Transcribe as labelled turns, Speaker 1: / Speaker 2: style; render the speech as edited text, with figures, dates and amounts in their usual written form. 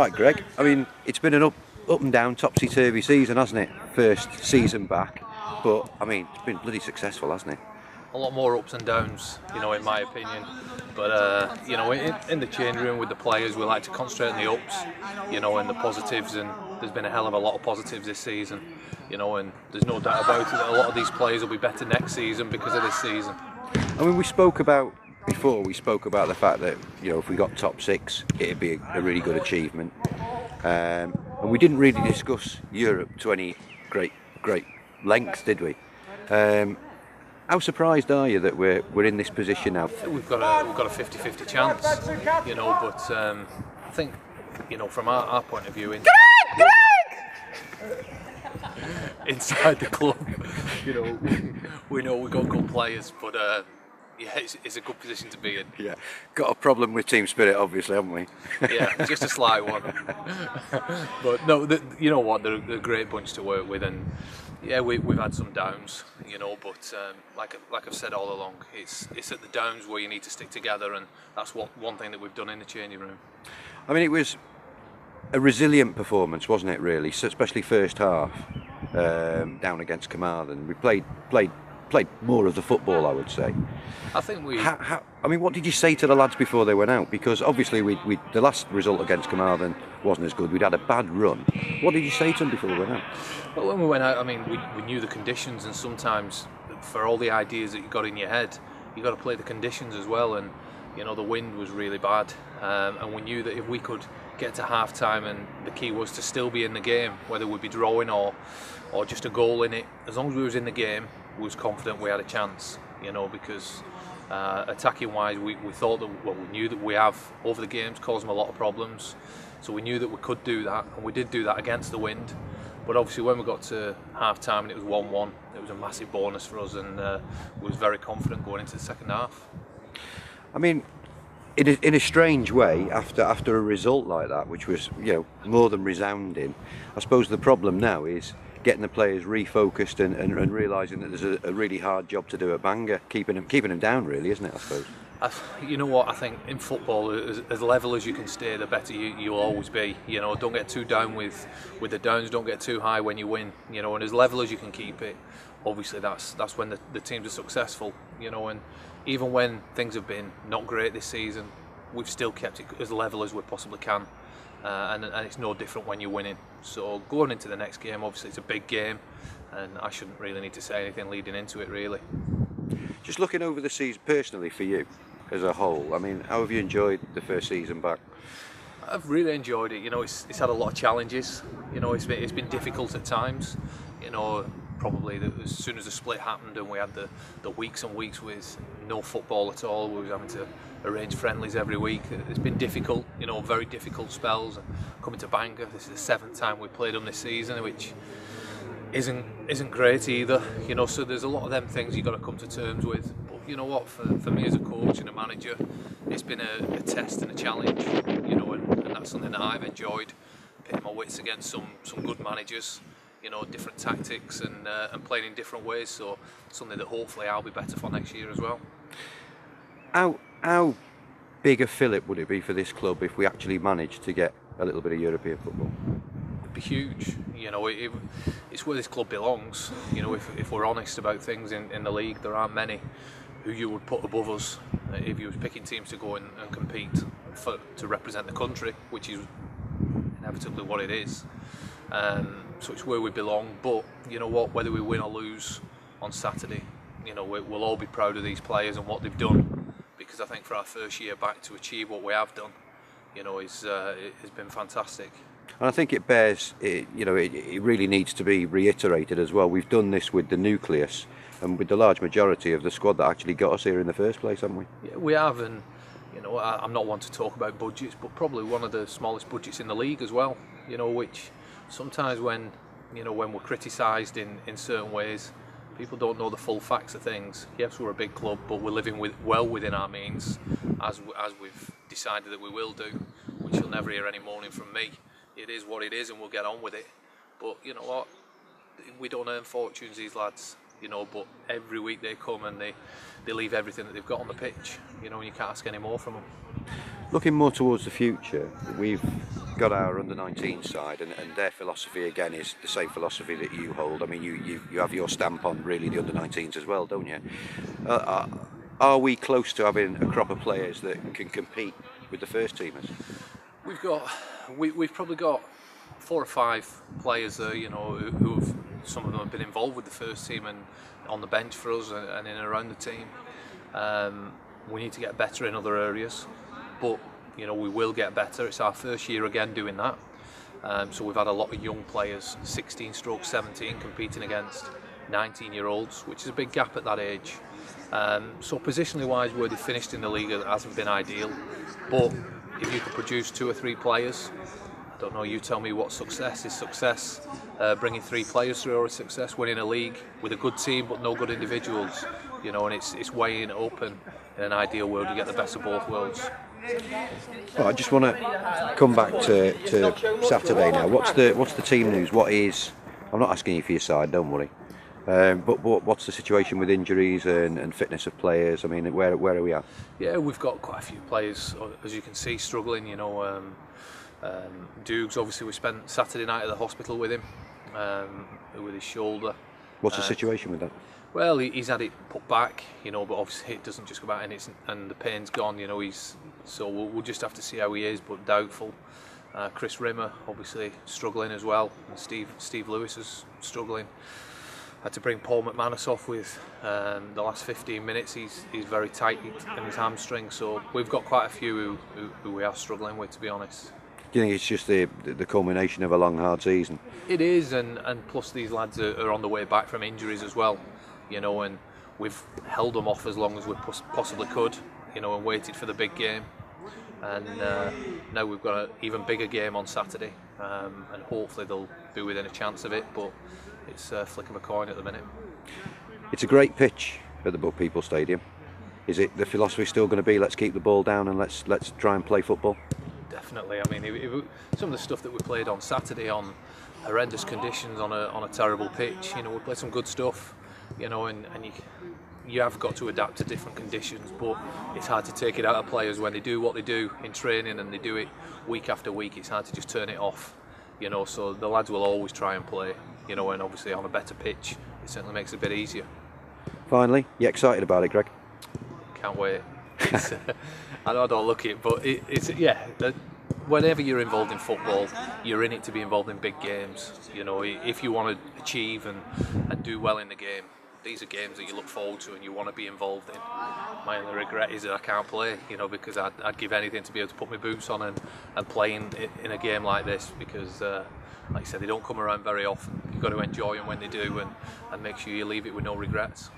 Speaker 1: Right, Greg. I mean, it's been an up and down, topsy-turvy season, hasn't it? First season back, but I mean, it's been bloody successful, hasn't it?
Speaker 2: A lot more ups and downs, in my opinion. But in the change room with the players, we like to concentrate on the ups, and the positives. And there's been a hell of a lot of positives this season, and there's no doubt about it that a lot of these players will be better next season because of this season.
Speaker 1: I mean, we spoke about the fact that if we got top six, it'd be a really good achievement, and we didn't really discuss Europe to any great length, did we? How surprised are you that we're in this position now?
Speaker 2: We've got a 50-50 chance, but I think from our point of view, inside the club, we know we've got good players, but it's a good position to be in.
Speaker 1: Yeah, got a problem with team spirit, obviously, haven't we?
Speaker 2: Yeah, just a slight one. But no, you know what? They're a great bunch to work with, and yeah, we've had some downs, but like I've said all along, it's at the downs where you need to stick together, and that's one thing that we've done in the changing room.
Speaker 1: I mean, it was a resilient performance, wasn't it? Really, so especially first half down against Carmarthen. We played more of the football, I would say.
Speaker 2: I think we.
Speaker 1: I mean, what did you say to the lads before they went out? Because obviously, the last result against Carmarthen wasn't as good. We'd had a bad run. What did you say to them before they went out?
Speaker 2: Well, when we went out, I mean, we knew the conditions, and sometimes for all the ideas that you got in your head, you got to play the conditions as well. And the wind was really bad, and we knew that if we could get to half time, and the key was to still be in the game, whether we'd be drawing or just a goal in it, as long as we was in the game, we was confident we had a chance, because attacking wise, we thought that, well, we knew that we have over the games caused them a lot of problems, so we knew that we could do that, and we did do that against the wind. But obviously when we got to half time and it was 1-1, it was a massive bonus for us, and we was very confident going into the second half.
Speaker 1: I mean, in a strange way, after a result like that, which was more than resounding, I suppose the problem now is getting the players refocused and realising that there's a really hard job to do at Bangor, keeping them down, really, isn't it? I suppose.
Speaker 2: You know what? I think in football, as level as you can stay, the better you'll always be. Don't get too down with the downs. Don't get too high when you win. And as level as you can keep it, obviously that's when the teams are successful. And even when things have been not great this season, we've still kept it as level as we possibly can. And it's no different when you're winning. So going into the next game, obviously it's a big game, and I shouldn't really need to say anything leading into it, really.
Speaker 1: Just looking over the season personally for you as a whole, I mean, how have you enjoyed the first season back?
Speaker 2: I've really enjoyed it. It's had a lot of challenges. It's been difficult at times. Probably as soon as the split happened and we had the weeks and weeks with no football at all, we was having to arrange friendlies every week. It's been difficult, very difficult spells. And coming to Bangor, this is the 7th time we played them this season, which isn't great either. So there's a lot of them things you've got to come to terms with. But you know what, for me as a coach and a manager, it's been a test and a challenge, and that's something that I've enjoyed, pitting my wits against some good managers, different tactics and playing in different ways. So something that hopefully I'll be better for next year as well.
Speaker 1: How big a fillip would it be for this club if we actually managed to get a little bit of European football?
Speaker 2: It'd be huge. It's where this club belongs. If we're honest about things in the league, there aren't many who you would put above us if you was picking teams to go and compete to represent the country, which is inevitably what it is. So it's where we belong. But you know what, whether we win or lose on Saturday, we'll all be proud of these players and what they've done, because I think for our first year back to achieve what we have done, it's been fantastic.
Speaker 1: And I think it bears, it really needs to be reiterated as well. We've done this with the nucleus and with the large majority of the squad that actually got us here in the first place, haven't we?
Speaker 2: Yeah, we have, and I'm not one to talk about budgets, but probably one of the smallest budgets in the league as well. Which sometimes when we're criticised in certain ways, people don't know the full facts of things. Yes, we're a big club, but we're living well within our means, as we've decided that we will do, which you'll never hear any moaning from me. It is what it is, and we'll get on with it. But you know what? We don't earn fortunes, these lads. But every week they come and they leave everything that they've got on the pitch. And you can't ask any more from them.
Speaker 1: Looking more towards the future, we've got our under-19 side, and their philosophy again is the same philosophy that you hold. I mean, you have your stamp on really the under-19s as well, don't you? Are we close to having a crop of players that can compete with the first teamers?
Speaker 2: We've probably got 4 or 5 players there, you know, who've, some of them have been involved with the first team and on the bench for us and in and around the team. We need to get better in other areas, but you know, we will get better. It's our first year again doing that. So we've had a lot of young players, 16-17, competing against 19-year-olds, which is a big gap at that age. So positionally wise, where they finished in the league hasn't been ideal, but if you could produce 2 or 3 players, I don't know, you tell me what success is. Success, bringing 3 players through, or a success winning a league with a good team but no good individuals, you know, and it's weighing it up, and in an ideal world you get the best of both worlds.
Speaker 1: Well, I just want to come back to Saturday now. What's the team news? What is? I'm not asking you for your side, don't worry. But what's the situation with injuries and fitness of players? I mean, where are we at?
Speaker 2: Yeah, we've got quite a few players, as you can see, struggling. You know, Dukes, obviously, we spent Saturday night at the hospital with him with his shoulder.
Speaker 1: What's the situation with that?
Speaker 2: Well, he's had it put back, you know, but obviously it doesn't just go back, and the pain's gone. You know, so we'll just have to see how he is, but doubtful. Chris Rimmer, obviously, struggling as well, and Steve Lewis is struggling. Had to bring Paul McManus off with the last 15 minutes. He's very tight in his hamstring, so we've got quite a few who we are struggling with, to be honest.
Speaker 1: Do you think it's just the culmination of a long, hard season?
Speaker 2: It is, and plus these lads are on the way back from injuries as well, you know, and we've held them off as long as we possibly could, you know, and waited for the big game. And now we've got an even bigger game on Saturday, and hopefully they'll be within a chance of it, but it's a flick of a coin at the minute.
Speaker 1: It's a great pitch at the Buck People Stadium. Is it the philosophy still going to be let's keep the ball down and let's try and play football?
Speaker 2: Definitely. I mean, some of the stuff that we played on Saturday on horrendous conditions on a terrible pitch, you know, we played some good stuff, you know, and you have got to adapt to different conditions, but it's hard to take it out of players when they do what they do in training and they do it week after week. It's hard to just turn it off, you know, so the lads will always try and play, you know, and obviously on a better pitch it certainly makes it a bit easier.
Speaker 1: Finally, you excited about it, Greg?
Speaker 2: Can't wait. I know I don't look it, but it's yeah. Whenever you're involved in football, you're in it to be involved in big games. You know, if you want to achieve and do well in the game, these are games that you look forward to and you want to be involved in. My only regret is that I can't play, you know, because I'd give anything to be able to put my boots on and play in a game like this, because like I said, they don't come around very often. You've got to enjoy them when they do and make sure you leave it with no regrets.